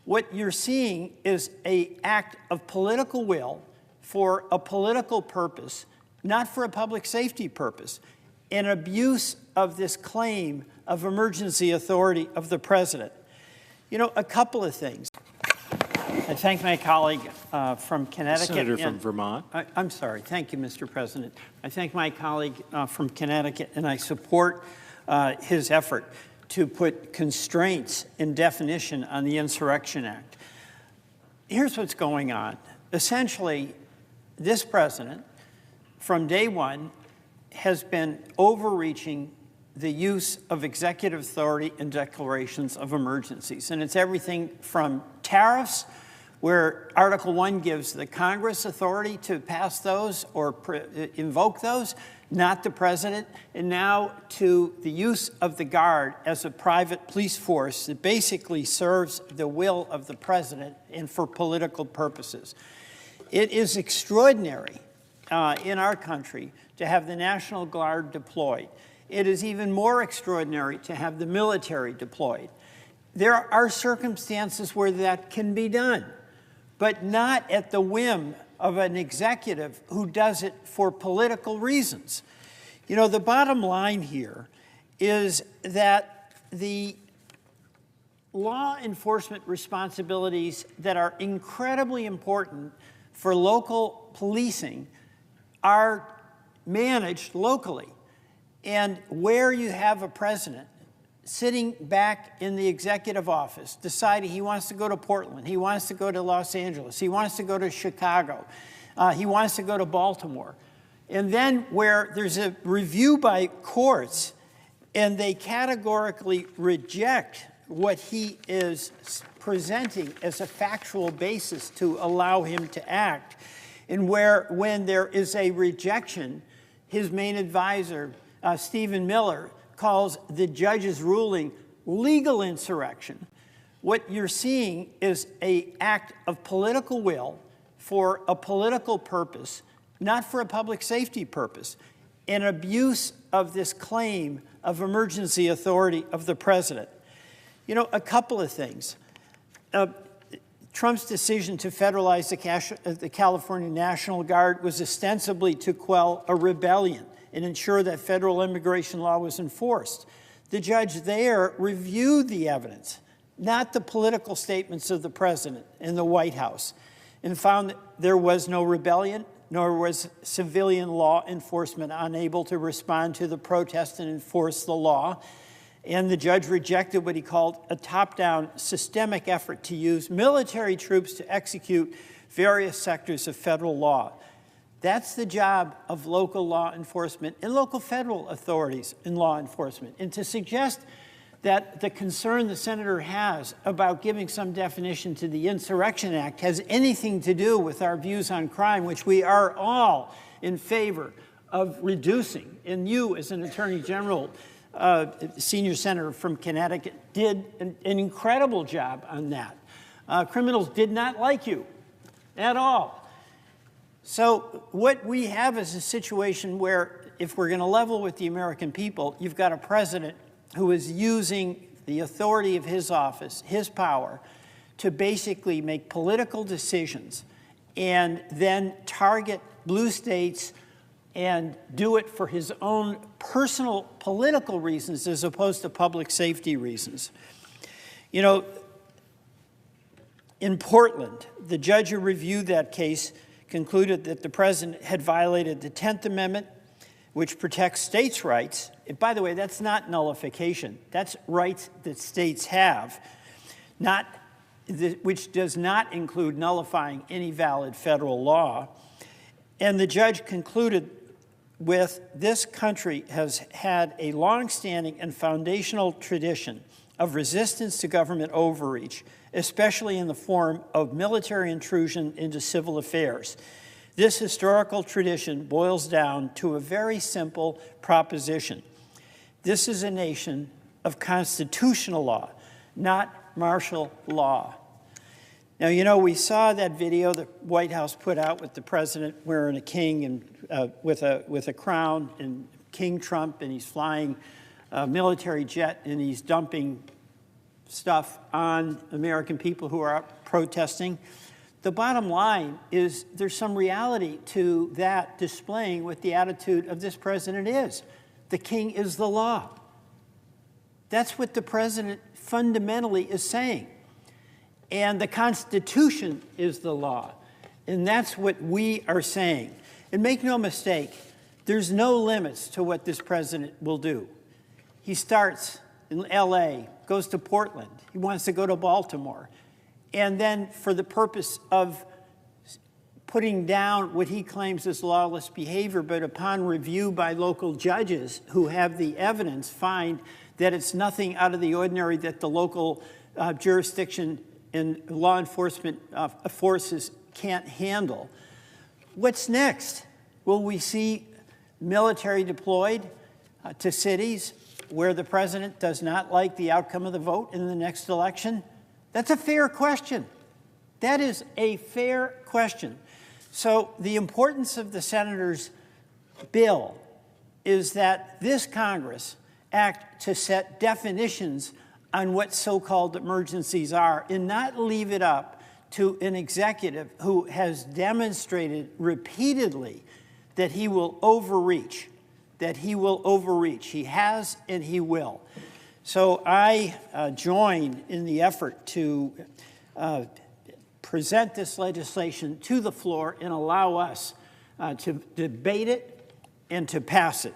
What you're seeing is an act of political will for a political purpose, not for a public safety purpose, an abuse of this claim of emergency authority of the president. You know, a couple of things. I thank my colleague from Connecticut. Senator from Vermont. I'm sorry. Thank you, Mr. President. I thank my colleague from Connecticut, and I support his effort to put constraints and definition on the Insurrection Act. Here's what's going on. Essentially, this president, from day one, has been overreaching the use of executive authority and declarations of emergencies. And it's everything from tariffs, where Article 1 gives the Congress authority to pass those or invoke those, not the president, and now to the use of the Guard as a private police force that basically serves the will of the president and for political purposes. It is extraordinary in our country to have the National Guard deployed. It is even more extraordinary to have the military deployed. There are circumstances where that can be done, but not at the whim of an executive who does it for political reasons. You know, the bottom line here is that the law enforcement responsibilities that are incredibly important for local policing are managed locally. And where you have a president sitting back in the executive office, deciding he wants to go to Portland, he wants to go to Los Angeles, he wants to go to Chicago, he wants to go to Baltimore, and then where there's a review by courts and they categorically reject what he is presenting as a factual basis to allow him to act, and where when there is a rejection, his main advisor, Stephen Miller, calls the judge's ruling legal insurrection. What you're seeing is an act of political will for a political purpose, not for a public safety purpose, an abuse of this claim of emergency authority of the president. You know, a couple of things. Trump's decision to federalize the California National Guard was ostensibly to quell a rebellion and ensure that federal immigration law was enforced. The judge there reviewed the evidence, not the political statements of the president and the White House, and found that there was no rebellion, nor was civilian law enforcement unable to respond to the protest and enforce the law. And the judge rejected what he called a top-down systemic effort to use military troops to execute various sectors of federal law. That's the job of local law enforcement and local federal authorities in law enforcement. And to suggest that the concern the senator has about giving some definition to the Insurrection Act has anything to do with our views on crime, which we are all in favor of reducing. And you, as an Attorney General, senior senator from Connecticut, did an incredible job on that. Criminals did not like you at all. So what we have is a situation where, if we're going to level with the American people, you've got a president who is using the authority of his office, his power, to basically make political decisions and then target blue states and do it for his own personal political reasons as opposed to public safety reasons. You know, in Portland, the judge who reviewed that case concluded that the president had violated the 10th Amendment, which protects states' rights. And by the way, that's not nullification. That's rights that states have, which does not include nullifying any valid federal law. And the judge concluded with this country has had a longstanding and foundational tradition of resistance to government overreach, especially in the form of military intrusion into civil affairs. This historical tradition boils down to a very simple proposition. This is a nation of constitutional law, not martial law. Now, you know, we saw that video the White House put out with the president wearing a king and with a crown, and King Trump, and he's flying a military jet, and he's dumping stuff on American people who are out protesting. The bottom line is there's some reality to that displaying what the attitude of this president is. The king is the law. That's what the president fundamentally is saying. And the Constitution is the law. And that's what we are saying. And make no mistake, there's no limits to what this president will do. He starts in L.A., goes to Portland. He wants to go to Baltimore. And then for the purpose of putting down what he claims is lawless behavior, but upon review by local judges who have the evidence, find that it's nothing out of the ordinary that the local jurisdiction and law enforcement forces can't handle. What's next? Will we see military deployed to cities where the president does not like the outcome of the vote in the next election? That's a fair question. That is a fair question. So the importance of the senator's bill is that this Congress act to set definitions on what so-called emergencies are and not leave it up to an executive who has demonstrated repeatedly that he will overreach, He has and he will. So I join in the effort to present this legislation to the floor and allow us to debate it and to pass it.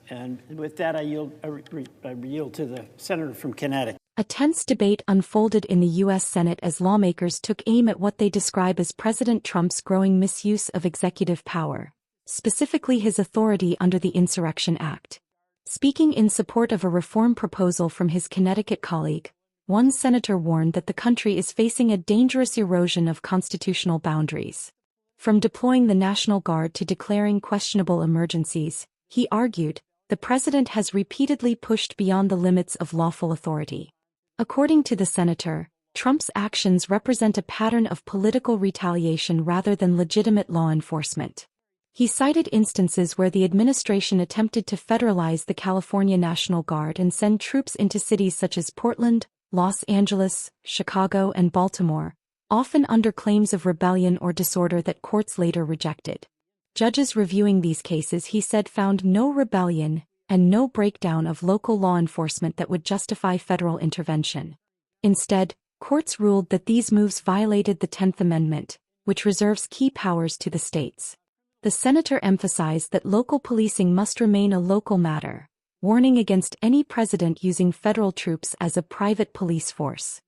And with that, I yield to the senator from Connecticut. A tense debate unfolded in the U.S. Senate as lawmakers took aim at what they describe as President Trump's growing misuse of executive power, specifically his authority under the Insurrection Act. Speaking in support of a reform proposal from his Connecticut colleague, one senator warned that the country is facing a dangerous erosion of constitutional boundaries. From deploying the National Guard to declaring questionable emergencies, he argued, the president has repeatedly pushed beyond the limits of lawful authority. According to the senator, Trump's actions represent a pattern of political retaliation rather than legitimate law enforcement. He cited instances where the administration attempted to federalize the California National Guard and send troops into cities such as Portland, Los Angeles, Chicago, and Baltimore, often under claims of rebellion or disorder that courts later rejected. Judges reviewing these cases, he said, found no rebellion and no breakdown of local law enforcement that would justify federal intervention. Instead, courts ruled that these moves violated the 10th Amendment, which reserves key powers to the states. The senator emphasized that local policing must remain a local matter, warning against any president using federal troops as a private police force.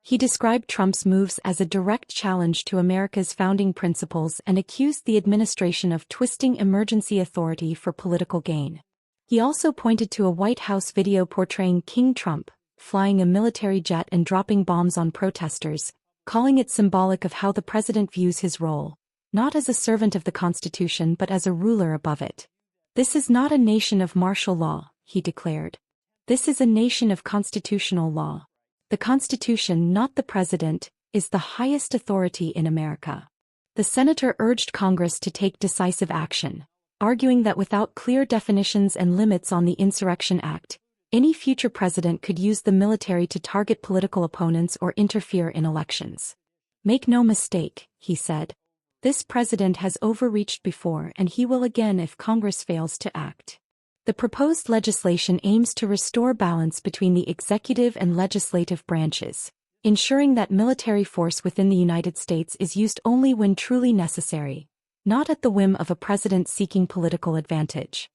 He described Trump's moves as a direct challenge to America's founding principles and accused the administration of twisting emergency authority for political gain. He also pointed to a White House video portraying King Trump, flying a military jet and dropping bombs on protesters, calling it symbolic of how the president views his role, not as a servant of the Constitution but as a ruler above it. This is not a nation of martial law, he declared. This is a nation of constitutional law. The Constitution, not the president, is the highest authority in America. The senator urged Congress to take decisive action, arguing that without clear definitions and limits on the Insurrection Act, any future president could use the military to target political opponents or interfere in elections. Make no mistake, he said. This president has overreached before and he will again if Congress fails to act. The proposed legislation aims to restore balance between the executive and legislative branches, ensuring that military force within the United States is used only when truly necessary, not at the whim of a president seeking political advantage.